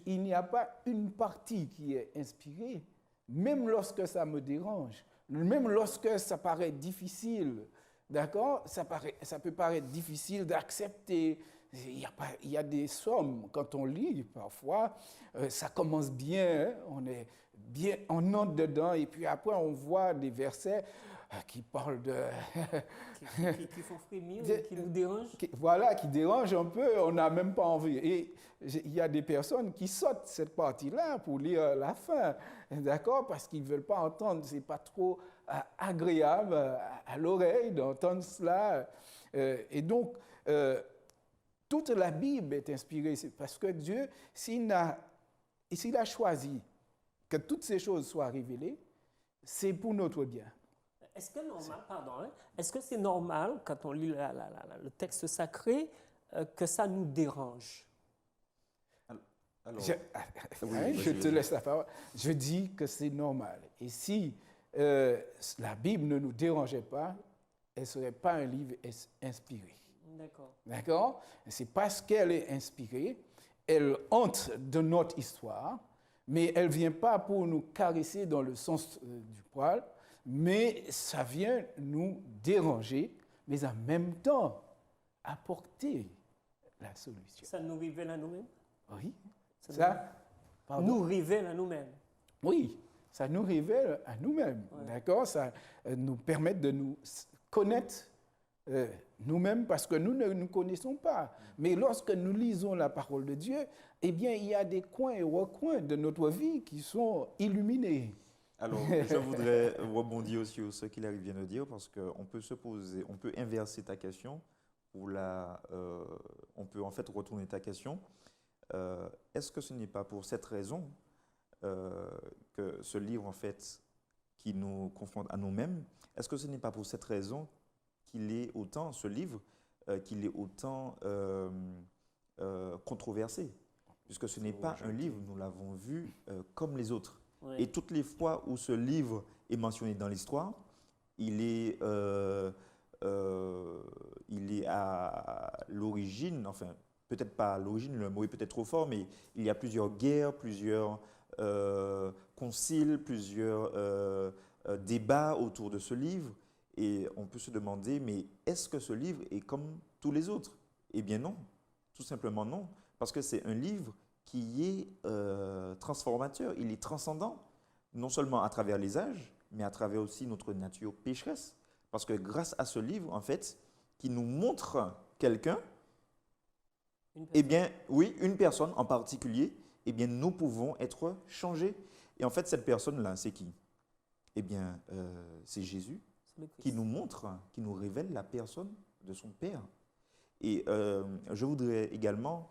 il n'y a pas une partie qui est inspirée, même lorsque ça me dérange, même lorsque ça paraît difficile, d'accord? Ça peut paraître difficile d'accepter. Il y a des sommes, quand on lit, parfois, ça commence bien, on entre dedans, et puis après, on voit des versets qui parlent de... qui font frémir, qui nous dérangent. Voilà, qui dérangent un peu, on n'a même pas envie. Et il y a des personnes qui sautent cette partie-là pour lire la fin, d'accord? Parce qu'ils ne veulent pas entendre, ce n'est pas trop agréable à l'oreille d'entendre cela. Et donc, toute la Bible est inspirée, parce que Dieu, s'il a choisi que toutes ces choses soient révélées, c'est pour notre bien. Est-ce que est-ce que c'est normal, quand on lit le texte sacré, que ça nous dérange? Je te laisse la parole. Je dis que c'est normal. Et si la Bible ne nous dérangeait pas, elle ne serait pas un livre inspiré. D'accord? C'est parce qu'elle est inspirée, elle entre dans notre histoire, mais elle ne vient pas pour nous caresser dans le sens du poil, mais ça vient nous déranger, mais en même temps apporter la solution. Ça nous révèle à nous-mêmes? Oui. Nous révèle à nous-mêmes. Oui, ça nous révèle à nous-mêmes. D'accord? Ça nous permet de nous connaître nous-mêmes parce que nous ne nous connaissons pas. Mais lorsque nous lisons la parole de Dieu, eh bien, il y a des coins et recoins de notre vie qui sont illuminés. Alors, je voudrais rebondir sur ce qu'il vient de dire parce qu'on peut se poser, on peut inverser ta question ou on peut en fait retourner ta question. Est-ce que ce n'est pas pour cette raison que ce livre, en fait, qui nous confronte à nous-mêmes, est-ce que ce n'est pas pour cette raison qu'il est autant, ce livre, qu'il est autant controversé? Puisque ce n'est pas un livre, nous l'avons vu, comme les autres. Oui. Et toutes les fois où ce livre est mentionné dans l'histoire, il est à l'origine, enfin, peut-être pas à l'origine, le mot est peut-être trop fort, mais il y a plusieurs guerres, plusieurs conciles, plusieurs débats autour de ce livre. Et on peut se demander, mais est-ce que ce livre est comme tous les autres? Eh bien non, tout simplement non. Parce que c'est un livre qui est transformateur, il est transcendant, non seulement à travers les âges, mais à travers aussi notre nature pécheresse. Parce que grâce à ce livre, en fait, qui nous montre quelqu'un, eh bien, oui, une personne en particulier, eh bien, nous pouvons être changés. Et en fait, cette personne-là, c'est qui? Eh bien, c'est Jésus qui nous montre, qui nous révèle la personne de son Père. Et je voudrais également,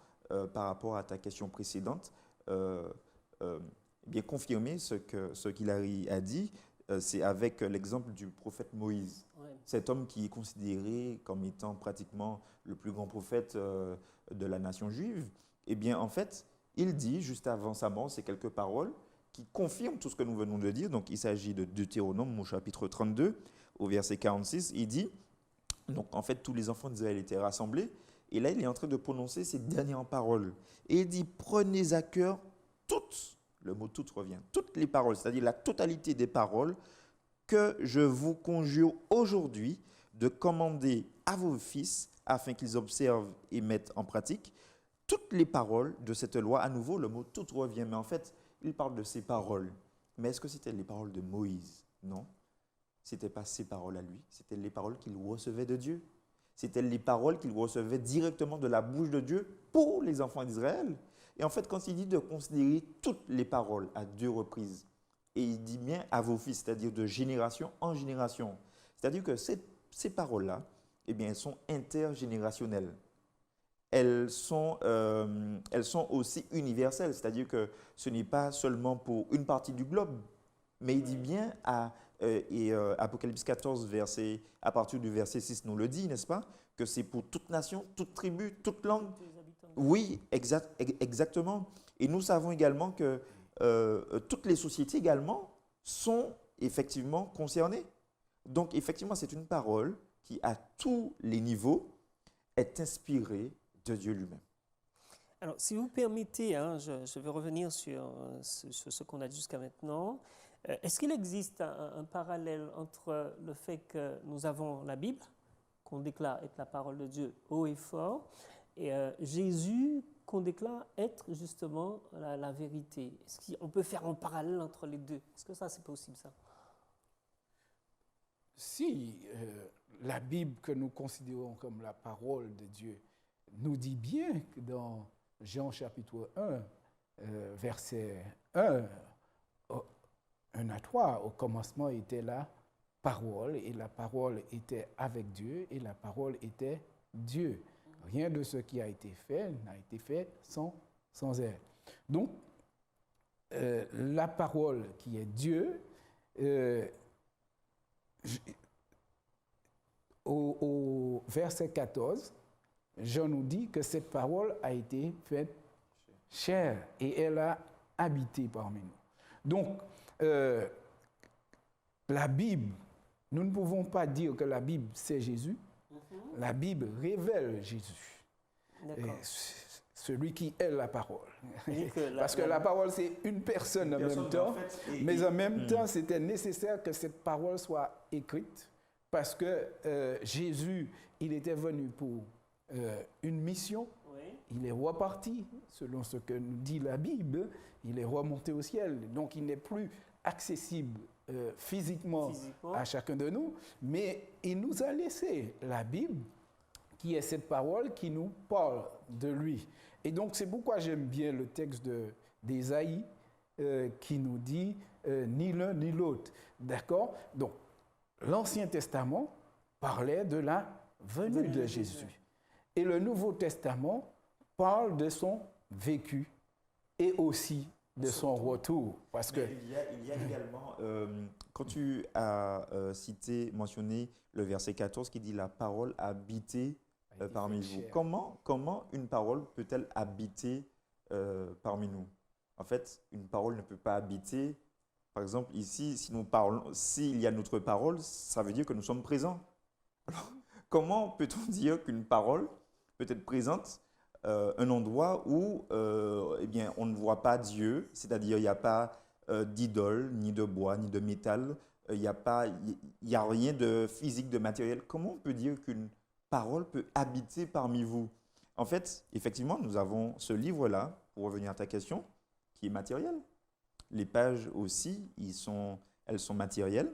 par rapport à ta question précédente, bien confirmer ce qu'Hilary a dit. C'est avec l'exemple du prophète Moïse. Ouais. Cet homme qui est considéré comme étant pratiquement le plus grand prophète de la nation juive. Eh bien, en fait, il dit, juste avant sa mort, ces quelques paroles qui confirment tout ce que nous venons de dire. Donc, il s'agit de Deutéronome, au chapitre 32, au verset 46. Il dit, donc en fait, tous les enfants d'Israël étaient rassemblés. Et là, il est en train de prononcer ces dernières paroles. Et il dit, prenez à cœur toutes, le mot toutes revient, toutes les paroles, c'est-à-dire la totalité des paroles que je vous conjure aujourd'hui de commander à vos fils afin qu'ils observent et mettent en pratique toutes les paroles de cette loi. À nouveau, le mot tout revient, mais en fait, il parle de ces paroles. Mais est-ce que c'était les paroles de Moïse? Non. Ce n'était pas ses paroles à lui, c'était les paroles qu'il recevait de Dieu. C'était les paroles qu'il recevait directement de la bouche de Dieu pour les enfants d'Israël. Et en fait, quand il dit de considérer toutes les paroles à 2 reprises, et il dit bien à vos fils, c'est-à-dire de génération en génération, c'est-à-dire que ces paroles-là, eh bien, elles sont intergénérationnelles. Elles sont aussi universelles, c'est-à-dire que ce n'est pas seulement pour une partie du globe, mais il dit bien Apocalypse 14, à partir du verset 6 nous le dit, n'est-ce pas? Que c'est pour toute nation, toute tribu, toute langue. Oui, exactement. Et nous savons également que toutes les sociétés également sont effectivement concernées. Donc effectivement, c'est une parole qui, à tous les niveaux, est inspirée de Dieu lui-même. Alors, si vous permettez, je vais revenir sur ce qu'on a dit jusqu'à maintenant. Est-ce qu'il existe un parallèle entre le fait que nous avons la Bible, qu'on déclare être la parole de Dieu haut et fort, et Jésus, qu'on déclare être justement la vérité? Est-ce qu'on peut faire un parallèle entre les deux? Est-ce que ça, c'est possible, ça? Si la Bible que nous considérons comme la parole de Dieu nous dit bien que dans Jean chapitre 1, verset 1 à 3, au commencement était la parole, et la parole était avec Dieu, et la parole était Dieu. Rien de ce qui a été fait n'a été fait sans elle. Donc, la parole qui est Dieu, au verset 14, Jean nous dit que cette parole a été faite chair et elle a habité parmi nous. Donc, la Bible, nous ne pouvons pas dire que la Bible, c'est Jésus. La Bible révèle Jésus. Celui qui est la parole. Parce que la parole, c'est une personne en même temps. Mais en même temps, c'était nécessaire que cette parole soit écrite. Parce que Jésus, il était venu pour une mission. Oui. Il est reparti, selon ce que nous dit la Bible. Il est remonté au ciel. Donc, il n'est plus accessible physiquement à chacun de nous, mais il nous a laissé la Bible, qui est cette parole qui nous parle de lui. Et donc, c'est pourquoi j'aime bien le texte d'Ésaïe qui nous dit ni l'un ni l'autre. D'accord? Donc, l'Ancien Testament parlait de la venue de Jésus. Et le Nouveau Testament parle de son vécu et aussi de son retour. Parce que il y a également, quand tu as mentionné le verset 14 qui dit « La parole a habité parmi vous ». Comment une parole peut-elle habiter parmi nous? En fait, une parole ne peut pas habiter. Par exemple, ici, si nous parlons, s'il y a notre parole, ça veut dire que nous sommes présents. Alors, comment peut-on dire qu'une parole peut être présente un endroit où eh bien, on ne voit pas Dieu, c'est-à-dire il n'y a pas d'idole, ni de bois, ni de métal, il n'y a rien de physique, de matériel. Comment on peut dire qu'une parole peut habiter parmi vous? En fait, effectivement, nous avons ce livre-là, pour revenir à ta question, qui est matériel. Les pages aussi, elles sont matérielles.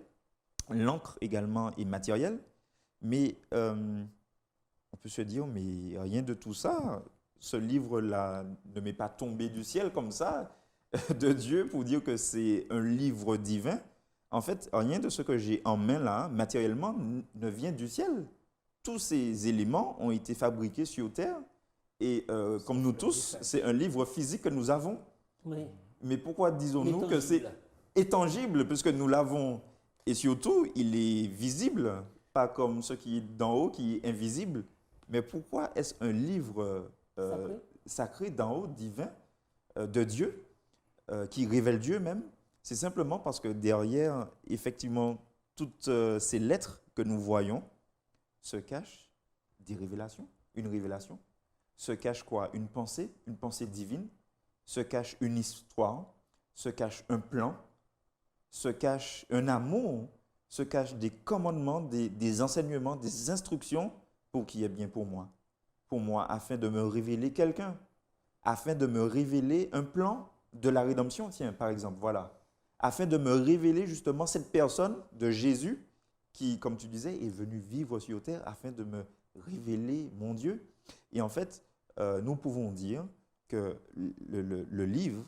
L'encre également est matérielle. Mais on peut se dire, mais rien de tout ça, ce livre-là ne m'est pas tombé du ciel comme ça, de Dieu, pour dire que c'est un livre divin. En fait, rien de ce que j'ai en main là, matériellement, ne vient du ciel. Tous ces éléments ont été fabriqués sur terre. Et comme nous tous, c'est un livre physique que nous avons. Oui. Mais pourquoi disons-nous que c'est intangible, puisque nous l'avons, et surtout, il est visible, pas comme ce qui est d'en haut, qui est invisible. Mais pourquoi est-ce un livre sacré d'en haut, divin, de Dieu, qui révèle Dieu même? C'est simplement parce que derrière, effectivement, toutes ces lettres que nous voyons se cachent des révélations, une révélation. Se cache quoi? Une pensée divine. Se cache une histoire, se cache un plan, se cache un amour, se cache des commandements, des enseignements, des instructions pour qui est bien pour moi, afin de me révéler quelqu'un, afin de me révéler un plan de la rédemption, tiens, par exemple, voilà, afin de me révéler justement cette personne de Jésus qui, comme tu disais, est venu vivre sur terre afin de me révéler mon Dieu. Et en fait, nous pouvons dire que le livre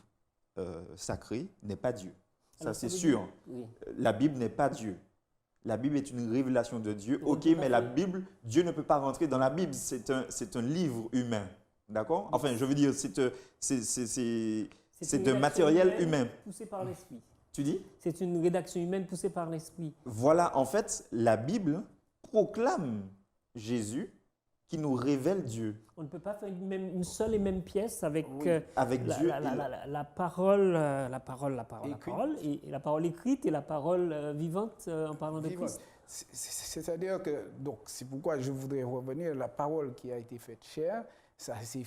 sacré n'est pas Dieu. Ça, c'est sûr. Oui. La Bible n'est pas Dieu. La Bible est une révélation de Dieu. Ok, mais la Bible, Dieu ne peut pas rentrer dans la Bible. C'est un livre humain. D'accord? Enfin, je veux dire, c'est un matériel humain. Poussé par l'esprit. Tu dis? C'est une rédaction humaine poussée par l'esprit. Voilà, en fait, la Bible proclame Jésus qui nous révèle Dieu. On ne peut pas faire une seule et même pièce avec, avec Dieu. La parole et la parole écrite et la parole vivante en parlant de Christ. C'est-à-dire que, donc, c'est pourquoi je voudrais revenir, la parole qui a été faite chair, ça s'est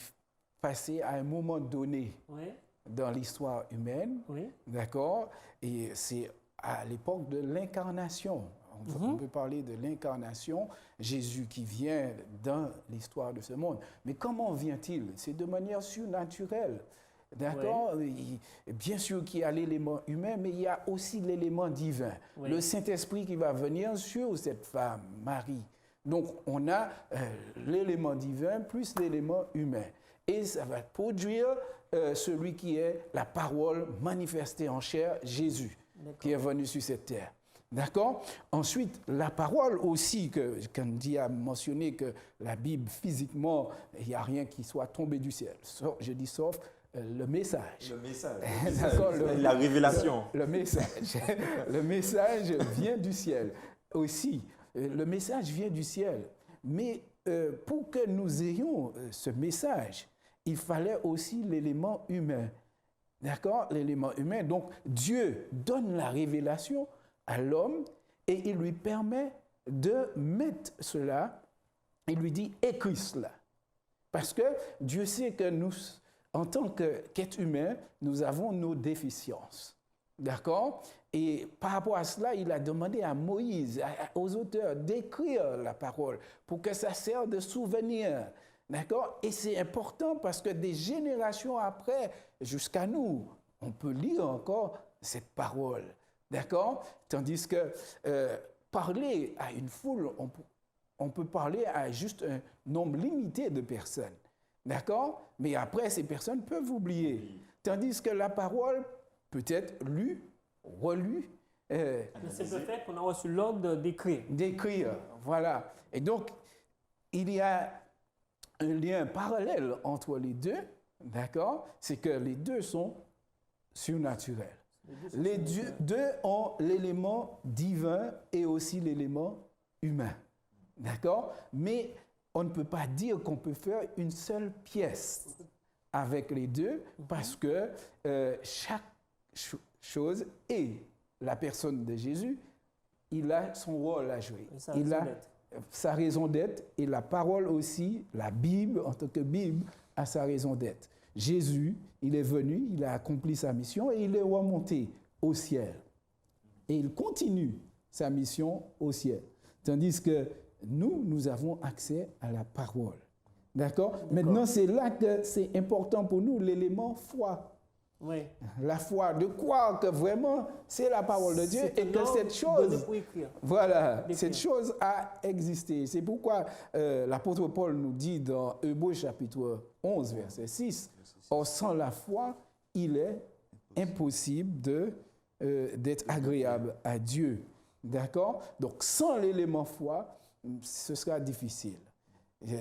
passé à un moment donné dans l'histoire humaine, d'accord? Et c'est à l'époque de l'incarnation. On peut parler de l'incarnation, Jésus qui vient dans l'histoire de ce monde. Mais comment vient-il? C'est de manière surnaturelle. D'accord? Bien sûr qu'il y a l'élément humain, mais il y a aussi l'élément divin. Le Saint-Esprit qui va venir sur cette femme, Marie. Donc, on a l'élément divin plus l'élément humain. Et ça va produire celui qui est la parole manifestée en chair, Jésus, qui est venu sur cette terre. D'accord? Ensuite, la parole aussi, que Candy a mentionné que la Bible, physiquement, il n'y a rien qui soit tombé du ciel. Je dis sauf le message. Le message. La révélation. Le message. Le message vient du ciel. Aussi, le message vient du ciel. Mais pour que nous ayons ce message, il fallait aussi l'élément humain. D'accord? L'élément humain. Donc, Dieu donne la révélation à l'homme et il lui permet de mettre cela, il lui dit écris cela. Parce que Dieu sait que nous, en tant qu'être humain, nous avons nos déficiences. D'accord? Et par rapport à cela, il a demandé à Moïse, aux auteurs, d'écrire la parole pour que ça serve de souvenir. D'accord? Et c'est important parce que des générations après, jusqu'à nous, on peut lire encore cette parole. D'accord? Tandis que parler à une foule, on peut parler à juste un nombre limité de personnes. D'accord? Mais après, ces personnes peuvent oublier. Tandis que la parole peut être lue, relue, Mais c'est le fait qu'on a reçu l'ordre d'écrire. d'écrire. Voilà. Et donc, il y a un lien parallèle entre les deux. D'accord? C'est que les deux sont surnaturels. Les deux ont l'élément divin et aussi l'élément humain. D'accord? Mais on ne peut pas dire qu'on peut faire une seule pièce avec les deux parce que chaque chose et la personne de Jésus, il a son rôle à jouer. Il a sa raison d'être et la parole aussi, la Bible en tant que Bible, a sa raison d'être. Jésus, il est venu, il a accompli sa mission et il est remonté au ciel. Et il continue sa mission au ciel. Tandis que nous avons accès à la parole. D'accord? Maintenant, c'est là que c'est important pour nous, l'élément foi. Oui. La foi, de croire que vraiment c'est la parole de Dieu et que cette chose, voilà, cette chose a existé. C'est pourquoi l'apôtre Paul nous dit dans Hébreux chapitre 11, verset 6, « Or, sans la foi, il est impossible d'être agréable à Dieu. » D'accord? Donc, sans l'élément foi, ce sera difficile.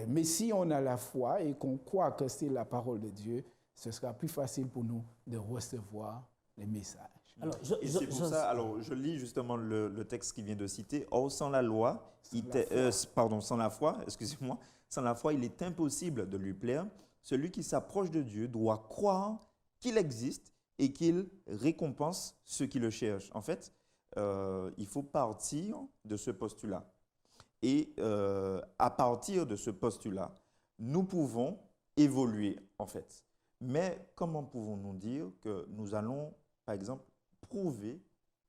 Mais si on a la foi et qu'on croit que c'est la parole de Dieu, ce sera plus facile pour nous de recevoir les messages. Alors, c'est pour ça, alors je lis justement le texte qu'il vient de citer. Or, sans la loi, sans la foi, excusez-moi, sans la foi, il est impossible de lui plaire. Celui qui s'approche de Dieu doit croire qu'il existe et qu'il récompense ceux qui le cherchent. En fait, il faut partir de ce postulat. Et à partir de ce postulat, nous pouvons évoluer, en fait. Mais comment pouvons-nous dire que nous allons, par exemple, prouver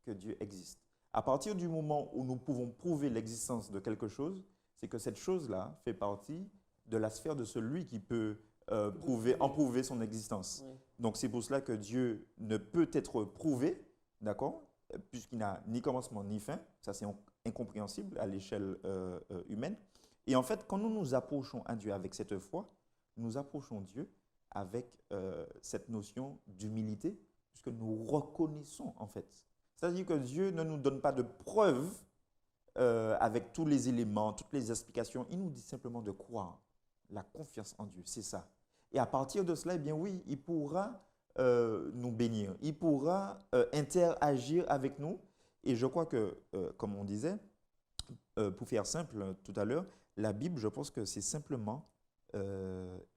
que Dieu existe? À partir du moment où nous pouvons prouver l'existence de quelque chose, c'est que cette chose-là fait partie de la sphère de celui qui peut en prouver son existence. Oui. Donc, c'est pour cela que Dieu ne peut être prouvé, d'accord, puisqu'il n'a ni commencement ni fin. Ça, c'est incompréhensible à l'échelle humaine. Et en fait, quand nous nous approchons à Dieu avec cette foi, nous approchons Dieu avec cette notion d'humilité, puisque nous reconnaissons en fait. C'est-à-dire que Dieu ne nous donne pas de preuves avec tous les éléments, toutes les explications. Il nous dit simplement de croire, la confiance en Dieu, c'est ça. Et à partir de cela, eh bien oui, il pourra nous bénir, il pourra interagir avec nous. Et je crois que, comme on disait, pour faire simple tout à l'heure, la Bible, je pense que c'est simplement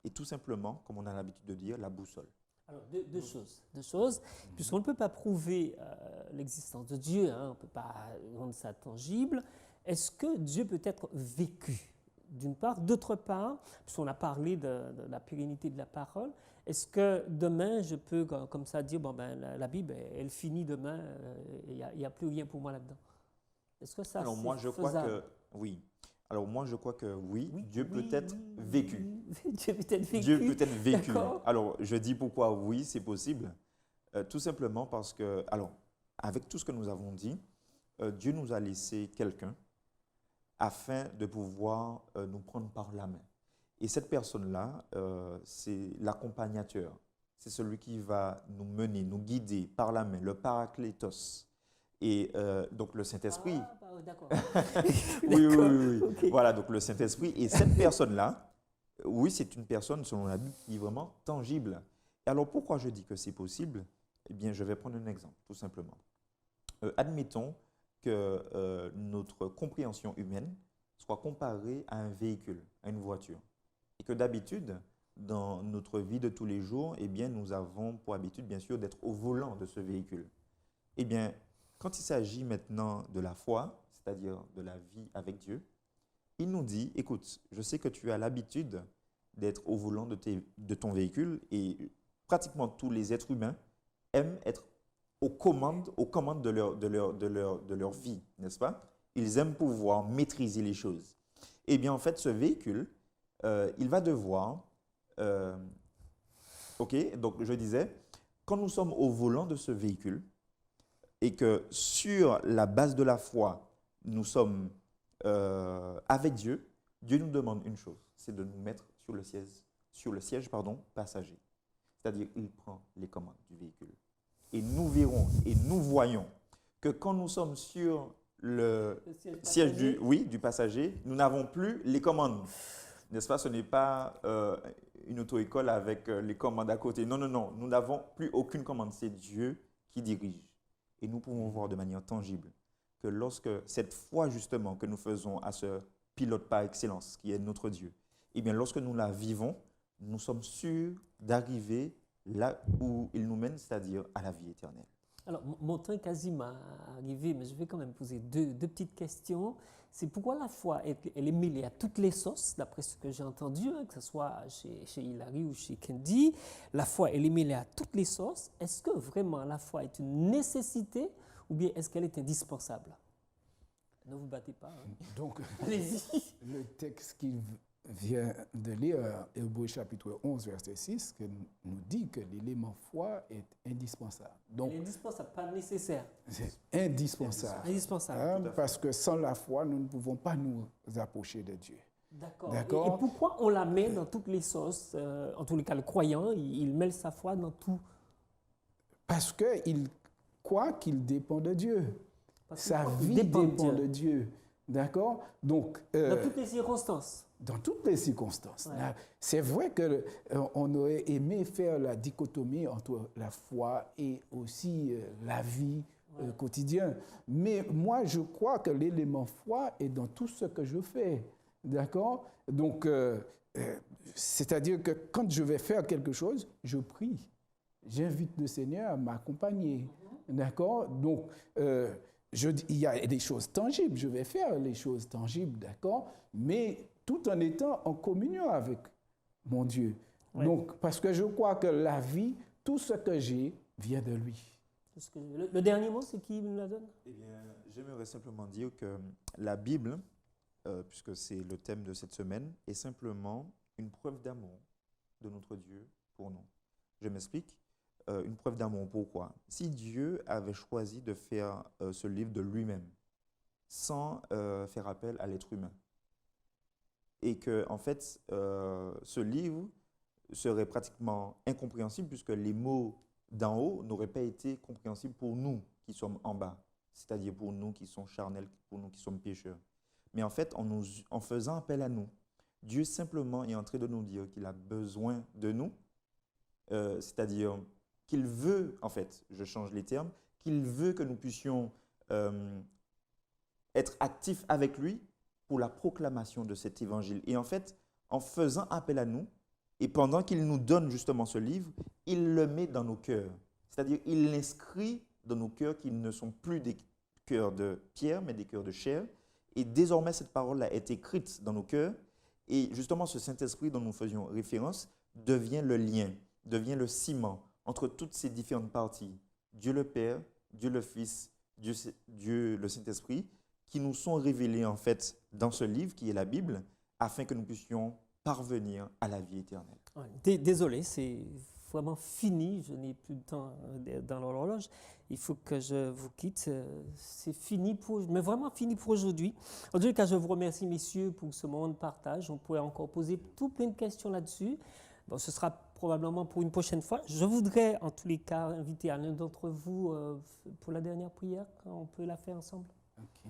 et tout simplement, comme on a l'habitude de dire, la boussole. Alors, deux choses. Puisqu'on ne peut pas prouver l'existence de Dieu, hein, on ne peut pas rendre ça tangible, est-ce que Dieu peut être vécu, d'une part? D'autre part, puisqu'on a parlé de la pérennité de la parole, est-ce que demain, je peux comme ça dire, bon, ben, la Bible, elle finit demain, il n'y a plus rien pour moi là-dedans? Est-ce que ça, alors, moi, je crois que oui. Alors moi, je crois que oui, Dieu peut être vécu. Dieu peut être vécu. Dieu peut être vécu. Alors, je dis pourquoi oui, c'est possible. Tout simplement parce que, alors, avec tout ce que nous avons dit, Dieu nous a laissé quelqu'un afin de pouvoir nous prendre par la main. Et cette personne-là, c'est l'accompagnateur. C'est celui qui va nous mener, nous guider par la main, le Paraclétos. Et donc le Saint-Esprit. Ah, bah, d'accord. oui. Okay. Voilà, donc le Saint-Esprit. Et cette personne-là, oui, c'est une personne, selon la Bible, qui est vraiment tangible. Et alors pourquoi je dis que c'est possible? Eh bien, je vais prendre un exemple, tout simplement. Admettons que notre compréhension humaine soit comparée à un véhicule, à une voiture. Et que d'habitude, dans notre vie de tous les jours, eh bien, nous avons pour habitude, bien sûr, d'être au volant de ce véhicule. Eh bien, quand il s'agit maintenant de la foi, c'est-à-dire de la vie avec Dieu, il nous dit, écoute, je sais que tu as l'habitude d'être au volant de ton véhicule et pratiquement tous les êtres humains aiment être aux commandes de leur vie, n'est-ce pas? Ils aiment pouvoir maîtriser les choses. Eh bien, en fait, ce véhicule, il va devoir... ok, donc je disais, quand nous sommes au volant de ce véhicule, et que sur la base de la foi, nous sommes avec Dieu, Dieu nous demande une chose, c'est de nous mettre sur le siège passager. C'est-à-dire, il prend les commandes du véhicule. Et nous verrons et nous voyons que quand nous sommes sur le siège du passager, nous n'avons plus les commandes. N'est-ce pas? Ce n'est pas une auto-école avec les commandes à côté. Non, non, non. Nous n'avons plus aucune commande. C'est Dieu qui dirige. Et nous pouvons voir de manière tangible que lorsque cette foi, justement, que nous faisons à ce pilote par excellence, qui est notre Dieu, eh bien, lorsque nous la vivons, nous sommes sûrs d'arriver là où il nous mène, c'est-à-dire à la vie éternelle. Alors, mon temps est quasiment arrivé, mais je vais quand même poser deux petites questions. C'est pourquoi la foi, elle est mêlée à toutes les sauces, d'après ce que j'ai entendu, hein, que ce soit chez Hilary ou chez Kendi. La foi, elle est mêlée à toutes les sauces. Est-ce que vraiment la foi est une nécessité ou bien est-ce qu'elle est indispensable? Ne vous battez pas. Hein. Donc, allez-y. Le texte qu'il vient de lire, Hébreux chapitre 11, verset 6, que nous dit que l'élément foi est indispensable. Donc, indispensable, pas nécessaire. C'est indispensable. Indispensable. Parce que sans la foi, nous ne pouvons pas nous approcher de Dieu. D'accord. Et pourquoi on la met dans toutes les sauces? En tous les cas, le croyant, il mêle sa foi dans tout. Parce qu'il croit qu'il dépend de Dieu. Sa vie dépend de Dieu. D'accord? Donc, dans toutes les circonstances. Dans toutes les circonstances. Ouais. C'est vrai qu'on aurait aimé faire la dichotomie entre la foi et aussi la vie quotidienne. Mais moi, je crois que l'élément foi est dans tout ce que je fais. D'accord? Donc, c'est-à-dire que quand je vais faire quelque chose, je prie. J'invite le Seigneur à m'accompagner. D'accord? Donc, il y a des choses tangibles. Je vais faire les choses tangibles, d'accord? Mais tout en étant en communion avec mon Dieu. Ouais. Donc, parce que je crois que la vie, tout ce que j'ai, vient de lui. Le dernier mot, c'est qui nous la donne? Eh bien, j'aimerais simplement dire que la Bible, puisque c'est le thème de cette semaine, est simplement une preuve d'amour de notre Dieu pour nous. Je m'explique. Une preuve d'amour, pourquoi? Si Dieu avait choisi de faire ce livre de lui-même, sans faire appel à l'être humain, et que, en fait, ce livre serait pratiquement incompréhensible puisque les mots d'en haut n'auraient pas été compréhensibles pour nous qui sommes en bas, c'est-à-dire pour nous qui sommes charnels, pour nous qui sommes pécheurs. Mais en fait, en faisant appel à nous, Dieu simplement est en train de nous dire qu'il a besoin de nous, c'est-à-dire qu'il veut, en fait, je change les termes, qu'il veut que nous puissions être actifs avec lui pour la proclamation de cet évangile. Et en fait, en faisant appel à nous, et pendant qu'il nous donne justement ce livre, il le met dans nos cœurs. C'est-à-dire, il l'inscrit dans nos cœurs qui ne sont plus des cœurs de pierre, mais des cœurs de chair. Et désormais, cette parole-là est écrite dans nos cœurs. Et justement, ce Saint-Esprit dont nous faisions référence devient le lien, devient le ciment entre toutes ces différentes parties. Dieu le Père, Dieu le Fils, Dieu le Saint-Esprit, qui nous sont révélés en fait dans ce livre qui est la Bible, afin que nous puissions parvenir à la vie éternelle. Désolé, c'est vraiment fini, je n'ai plus de temps dans l'horloge, il faut que je vous quitte, c'est fini, mais vraiment fini pour aujourd'hui. En tout cas, je vous remercie messieurs pour ce moment de partage, on pourrait encore poser tout plein de questions là-dessus. Bon, ce sera probablement pour une prochaine fois. Je voudrais en tous les cas inviter l'un d'entre vous pour la dernière prière, on peut la faire ensemble. Okay.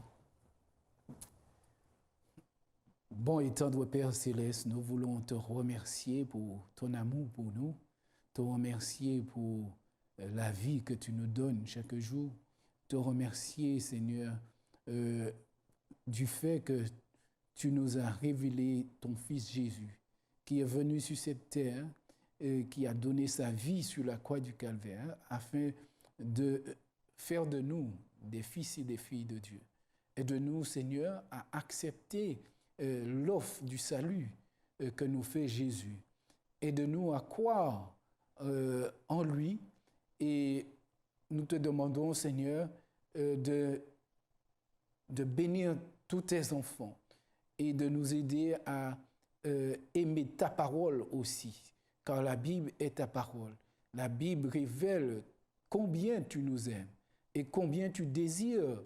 Bon et tendre Père Céleste, nous voulons te remercier pour ton amour pour nous, te remercier pour la vie que tu nous donnes chaque jour, te remercier, Seigneur, du fait que tu nous as révélé ton Fils Jésus, qui est venu sur cette terre, qui a donné sa vie sur la croix du Calvaire, afin de faire de nous des fils et des filles de Dieu. Et de nous, Seigneur, à accepter l'offre du salut que nous fait Jésus. Et de nous à croire en lui. Et nous te demandons, Seigneur, de bénir tous tes enfants et de nous aider à aimer ta parole aussi, car la Bible est ta parole. La Bible révèle combien tu nous aimes, et combien tu désires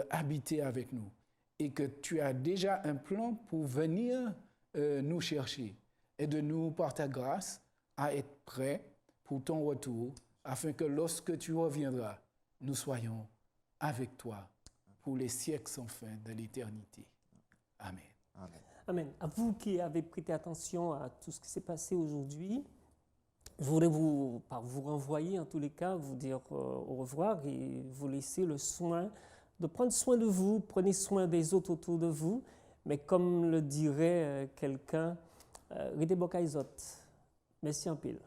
habiter avec nous et que tu as déjà un plan pour venir nous chercher et de nous, par ta grâce, à être prêts pour ton retour afin que lorsque tu reviendras, nous soyons avec toi pour les siècles sans fin de l'éternité. Amen. Amen. Amen. À vous qui avez prêté attention à tout ce qui s'est passé aujourd'hui, je voudrais vous renvoyer en tous les cas, vous dire au revoir et vous laisser le soin de prendre soin de vous, prenez soin des autres autour de vous, mais comme le dirait quelqu'un, rete bokaizot. Merci en pile.